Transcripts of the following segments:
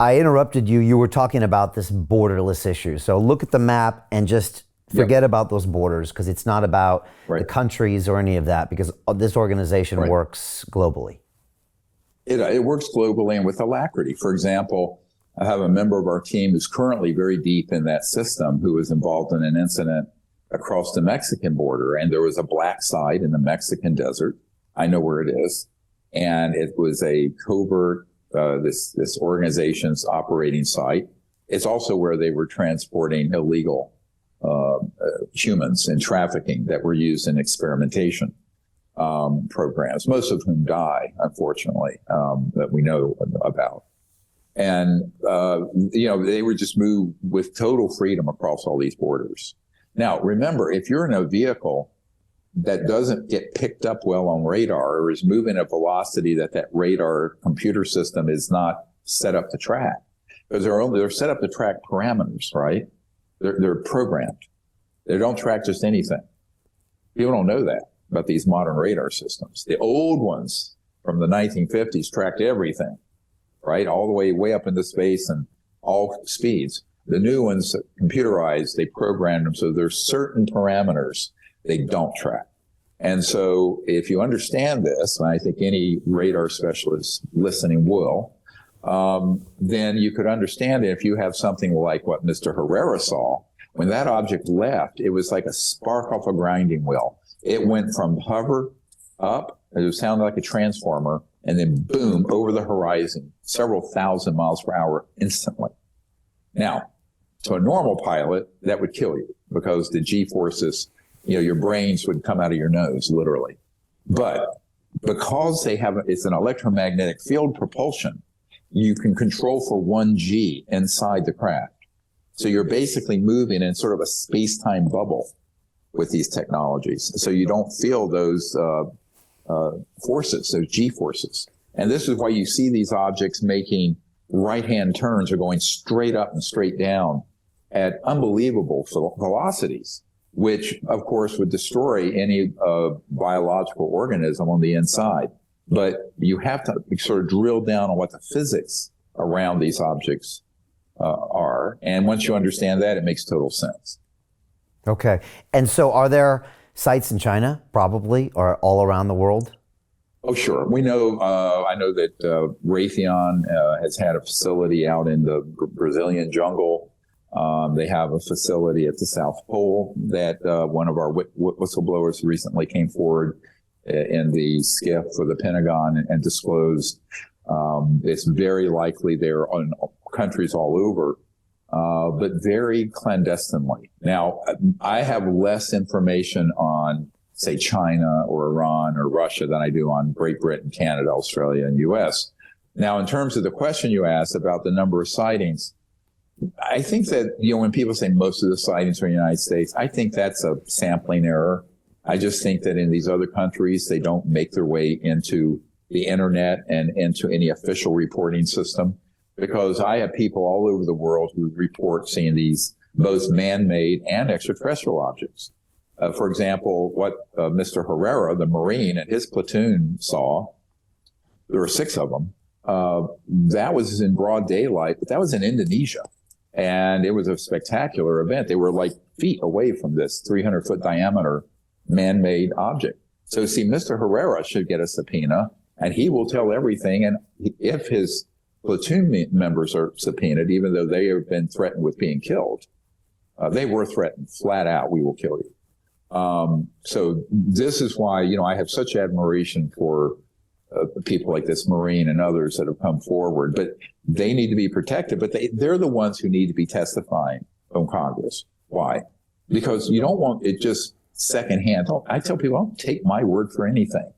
I interrupted you. You were talking about this borderless issue. So look at the map and just forget about those borders, because it's not about the countries or any of that, because this organization works globally. It works globally and with alacrity. For example, I have a member of our team who's currently very deep in that system who was involved in an incident across the Mexican border, and there was a black site in the Mexican desert. I know where it is. And it was a covert, this organization's operating site. It's also where they were transporting illegal humans and trafficking that were used in experimentation programs, most of whom die, unfortunately, that we know about. And, they would just move with total freedom across all these borders. Now, remember, if you're in a vehicle that doesn't get picked up well on radar or is moving at a velocity that radar computer system is not set up to track, because they're set up to track parameters, right? They're programmed. They don't track just anything. People don't know that about these modern radar systems. The old ones from the 1950s tracked everything, right? All the way up into space and all speeds. The new ones, computerized, they programmed them so there's certain parameters they don't track. And so if you understand this, and I think any radar specialist listening will, then you could understand it if you have something like what Mr. Herrera saw. When that object left, it was like a spark off a grinding wheel. It went from hover up, it sounded like a transformer, and then boom, over the horizon, several thousand miles per hour instantly. Now, to a normal pilot, that would kill you because the G-forces, your brains would come out of your nose, literally. But because it's an electromagnetic field propulsion, you can control for 1G inside the craft. So you're basically moving in sort of a space-time bubble with these technologies. So you don't feel those forces, those G-forces. And this is why you see these objects making right-hand turns or going straight up and straight down at unbelievable velocities, which, of course, would destroy any biological organism on the inside. But you have to sort of drill down on what the physics around these objects are. And once you understand that, it makes total sense. Okay. And so are there sites in China, probably, or all around the world? Oh, sure. We know, I know that Raytheon has had a facility out in the Brazilian jungle. They have a facility at the South Pole that one of our whistleblowers recently came forward in the skiff for the Pentagon and disclosed. It's very likely they're on countries all over, but very clandestinely. Now, I have less information on, say, China or Iran or Russia than I do on Great Britain, Canada, Australia, and U.S. Now, in terms of the question you asked about the number of sightings, I think that, when people say most of the sightings are in the United States, I think that's a sampling error. I just think that in these other countries, they don't make their way into the internet and into any official reporting system, because I have people all over the world who report seeing these both man-made and extraterrestrial objects. For example, what Mr. Herrera, the Marine, and his platoon saw, there were 6 of them. That was in broad daylight, but that was in Indonesia. And it was a spectacular event. They were like feet away from this 300-foot diameter man-made object. So see, Mr. Herrera should get a subpoena, and he will tell everything. And if his platoon members are subpoenaed, even though they have been threatened with being killed, they were threatened flat out, we will kill you. So this is why, I have such admiration for people like this Marine and others that have come forward, but they need to be protected. But they're the ones who need to be testifying from Congress. Why? Because you don't want it just secondhand. I tell people, don't take my word for anything.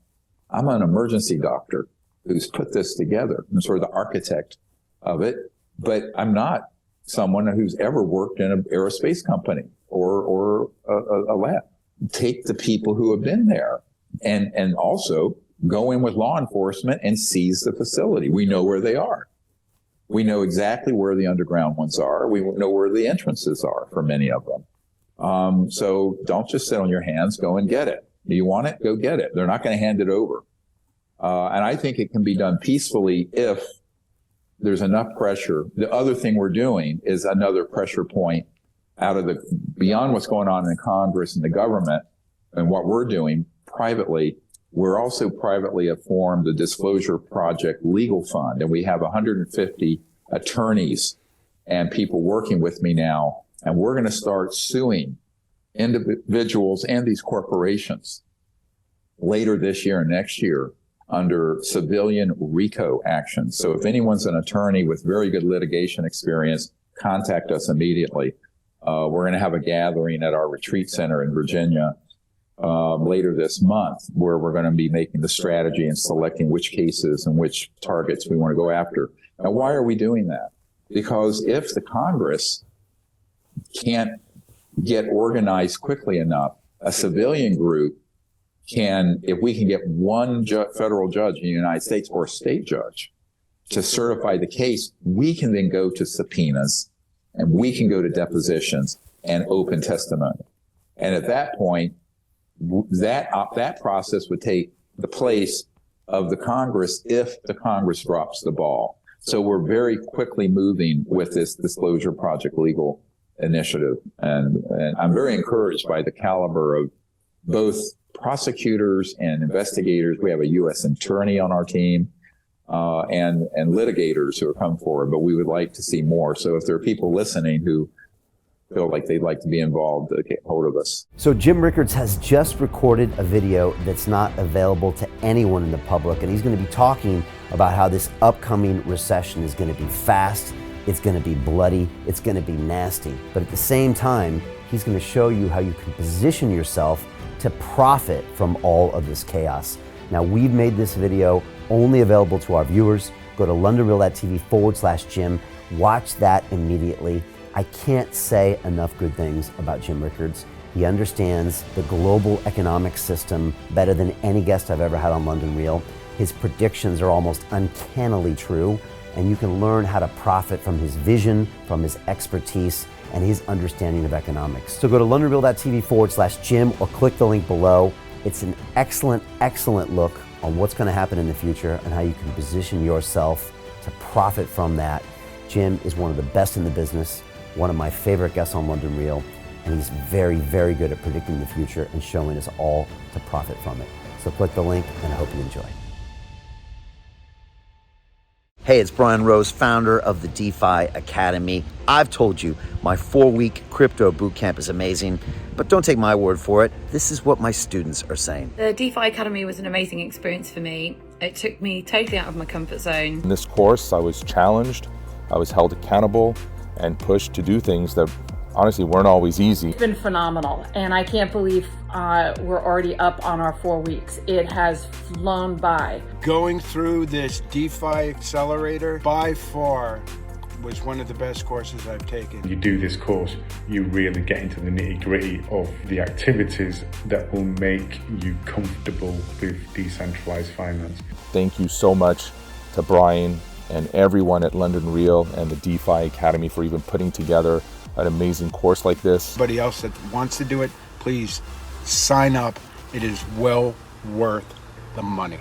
I'm an emergency doctor who's put this together. I'm sort of the architect of it, but I'm not someone who's ever worked in an aerospace company or a lab. Take the people who have been there and also go in with law enforcement and seize the facility. We know where they are. We know exactly where the underground ones are. We know where the entrances are for many of them. So don't just sit on your hands. Go and get it. Do you want it? Go get it. They're not going to hand it over. And I think it can be done peacefully if there's enough pressure. The other thing we're doing is another pressure point beyond what's going on in Congress and the government and what we're doing privately. We're also privately formed the Disclosure Project Legal Fund, and we have 150 attorneys and people working with me now, and we're going to start suing individuals and these corporations later this year and next year under civilian RICO actions. So if anyone's an attorney with very good litigation experience, contact us immediately. We're going to have a gathering at our retreat center in Virginia later this month, where we're going to be making the strategy and selecting which cases and which targets we want to go after. Now, why are we doing that? Because if the Congress can't get organized quickly enough, a civilian group can, if we can get one federal judge in the United States or a state judge to certify the case, we can then go to subpoenas and we can go to depositions and open testimony. And at that point, that process would take the place of the Congress if the Congress drops the ball. So we're very quickly moving with this Disclosure Project legal initiative. And I'm very encouraged by the caliber of both prosecutors and investigators. We have a U.S. attorney on our team and litigators who have come forward, but we would like to see more. So if there are people listening who feel like they'd like to be involved, get hold of us. So Jim Rickards has just recorded a video that's not available to anyone in the public, and he's going to be talking about how this upcoming recession is going to be fast, it's going to be bloody, it's going to be nasty. But at the same time, he's going to show you how you can position yourself to profit from all of this chaos. Now, we've made this video only available to our viewers. Go to londonreal.tv/Jim. Watch that immediately. I can't say enough good things about Jim Rickards. He understands the global economic system better than any guest I've ever had on London Real. His predictions are almost uncannily true, and you can learn how to profit from his vision, from his expertise, and his understanding of economics. So go to londonreal.tv/Jim or click the link below. It's an excellent, excellent look on what's going to happen in the future and how you can position yourself to profit from that. Jim is one of the best in the business, one of my favorite guests on London Real, and he's very, very good at predicting the future and showing us all to profit from it. So click the link, and I hope you enjoy. Hey, it's Brian Rose, founder of the DeFi Academy. I've told you my 4-week crypto bootcamp is amazing, but don't take my word for it. This is what my students are saying. The DeFi Academy was an amazing experience for me. It took me totally out of my comfort zone. In this course, I was challenged, I was held accountable, and pushed to do things that honestly weren't always easy. It's been phenomenal, and I can't believe we're already up on our 4 weeks. It has flown by. Going through this DeFi accelerator by far was one of the best courses I've taken. You do this course, you really get into the nitty-gritty of the activities that will make you comfortable with decentralized finance. Thank you so much to Brian and everyone at London Real and the DeFi Academy for even putting together an amazing course like this. Anybody else that wants to do it, please sign up. It is well worth the money.